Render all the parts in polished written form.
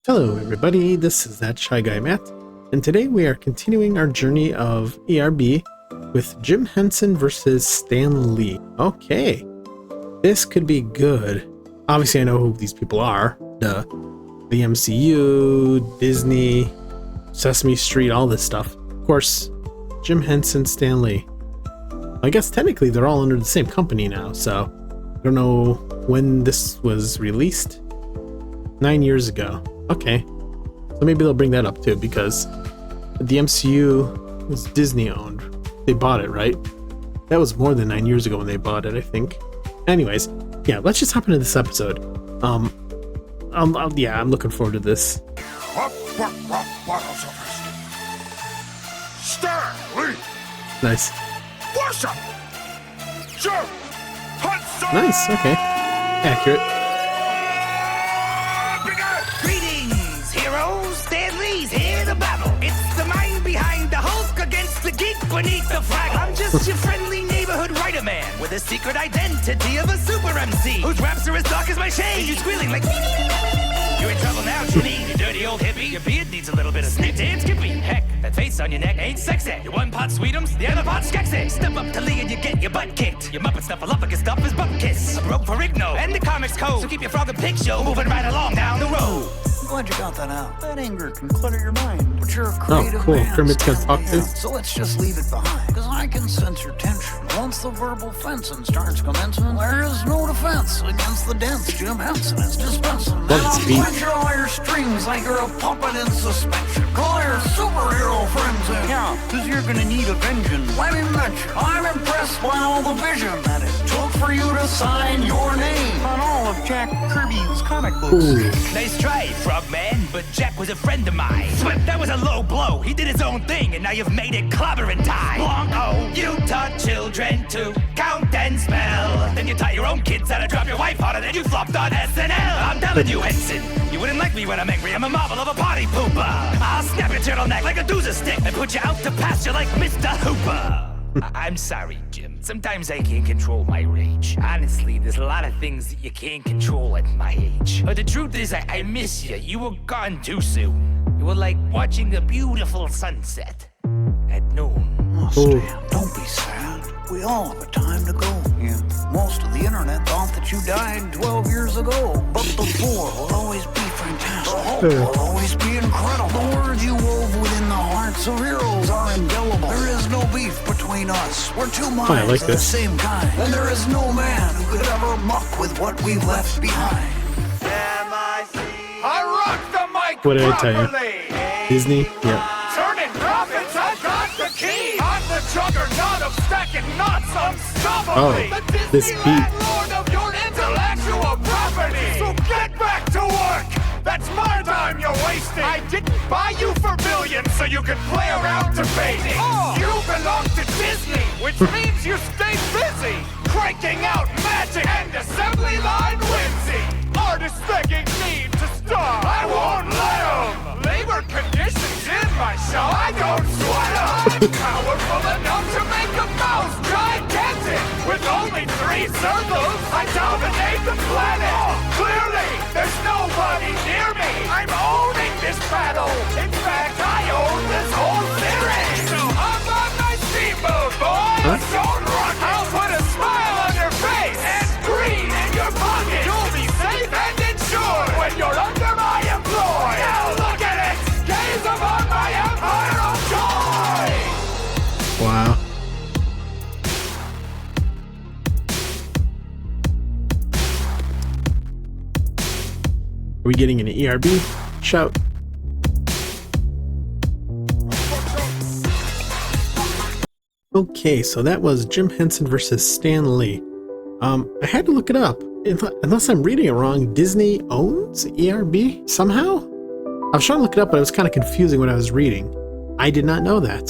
Hello everybody, this is that Shy Guy Matt, and today we are continuing our journey of ERB with Jim Henson versus Stan Lee. Okay, this could be good. Obviously I know who these people are. The MCU, Disney, Sesame Street, all this stuff. Of course, Jim Henson, Stan Lee. I guess technically they're all under the same company now, so I don't know when this was released. 9 years ago. Okay, so maybe they'll bring that up too, because the MCU was Disney owned. They bought it, right? That was more than 9 years ago when they bought it, I think. Anyways, yeah, let's just hop into this episode. I'm looking forward to this. Nice. Nice, okay. Accurate. Beneath the flag, I'm just your friendly neighborhood writer man with a secret identity of a super MC whose raps are as dark as my shade. You squealing like you're in trouble now, Jimmy. You dirty old hippie. Your beard needs a little bit of snip and skippy. Heck, that face on your neck ain't sexy. Your one pot sweetums, the other pot skexy. Step up to Lee and you get your butt kicked. Your Muppet snuffleupagus stuff is butt kiss. A broke for Igno and the comics code. So keep your frog and pig show moving right along down the road. Glad you got that out. That anger can clutter your mind, but you're a creative cool. man. Kermit's gonna talk too. So let's just leave it behind, because I can sense your tension. Once the verbal fencing starts commencing, there is no defense against the dents Jim Henson is dispensing. And I'll clench all your strings like you're a puppet in suspension. Call your superhero friends in. Yeah, because you're gonna need a vengeance. Let me mention, I'm impressed by all the vision that it took for you to sign your name on all of Jack Kirby's comic books. Nice try, Frogman, but Jack was a friend of mine. But that was a low blow. He did his own thing, and now you've made it clobbering time. Blanco, you taught children to count and spell. Then you taught your own kids how to drop your wife harder than you flopped on SNL. I'm telling you, Henson, you wouldn't like me when I'm angry. I'm a marvel of a party pooper. I'll snap your turtleneck like a doozer stick and put you out to pasture like Mr. Hooper. I'm sorry, Jim. Sometimes I can't control my rage. Honestly, there's a lot of things that you can't control at my age. But the truth is, I miss you. You were gone too soon. You were like watching a beautiful sunset at noon. Oh, Stan, don't be sad. We all have a time to go. Yeah. Most of the internet thought that you died 12 years ago. But the poor will always be fantastic. The hope will always be incredible. The words you wove within the hearts of heroes are indelible. There is no beef between us. We're two minds of the same kind. And there is no man who could ever muck with what we've left behind. I rock the mic What did I tell properly. you? Disney? Yeah. Turning profits, I got the key. I'm the juggernaut of stacking knots unstoppably. Oh, the this Disney beat. landlord of your intellectual property. So get back to work. That's my time you're wasting. I didn't buy you for millions so you could play around debating. You belong to Disney, which means you stay busy cranking out magic and assembly line whimsy. Artists begging me to stop. I won't let them. Labor conditions in my shop. I don't sweat them. I'm powerful enough to make a mouse gigantic. With only 3 circles, I dominate the planet. Clearly, there's nobody near me. I'm owning this battle. In fact, I own this whole series. So I'm on my steamboat, boys. Don't run. I'll put a smile on your face and green in your pocket. You'll be safe and insured when you're under my employ. Now look at it. Gaze upon my empire of joy. Wow. Are we getting an ERB shout? Okay, so that was Jim Henson versus Stan Lee. I had to look it up. Unless I'm reading it wrong, Disney owns ERB somehow? I was trying to look it up, but it was kind of confusing when I was reading. I did not know that.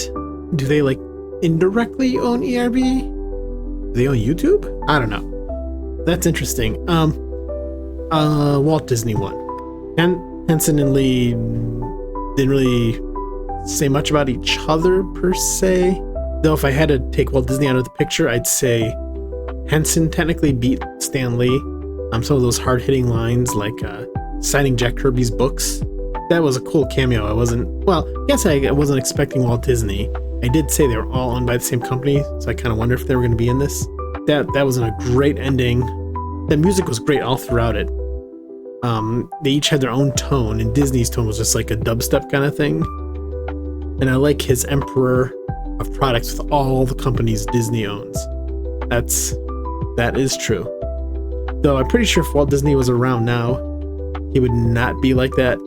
Do they like indirectly own ERB? Do they own YouTube? I don't know. That's interesting. Walt Disney won. And Henson and Lee didn't really say much about each other per se. Though if I had to take Walt Disney out of the picture, I'd say Henson technically beat Stan Lee. Some of those hard-hitting lines like citing Jack Kirby's books that was a cool cameo. I guess I wasn't expecting Walt Disney. I did say they were all owned by the same company, so I kind of wonder if they were going to be in this. That was a great ending. The music was great all throughout it. They each had their own tone, and Disney's tone was just like a dubstep kind of thing. And I like his Emperor of products with all the companies Disney owns. That is true. Though I'm pretty sure if Walt Disney was around now, he would not be like that.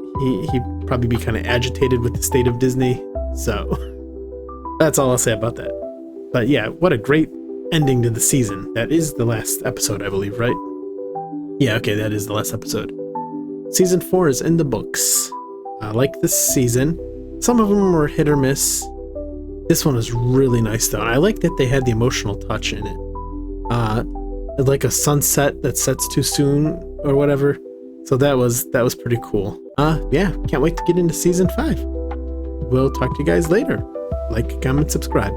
He'd probably be kind of agitated with the state of Disney. So that's all I'll say about that. But yeah, what a great ending to the season. That is the last episode, I believe, right? Yeah, okay, that is the last episode. Season 4 is in the books. I like this season. Some of them were hit or miss. This one was really nice, though. And I like that they had the emotional touch in it. Like a sunset that sets too soon or whatever. So that was pretty cool. Yeah, can't wait to get into season 5. We'll talk to you guys later. Like, comment, subscribe.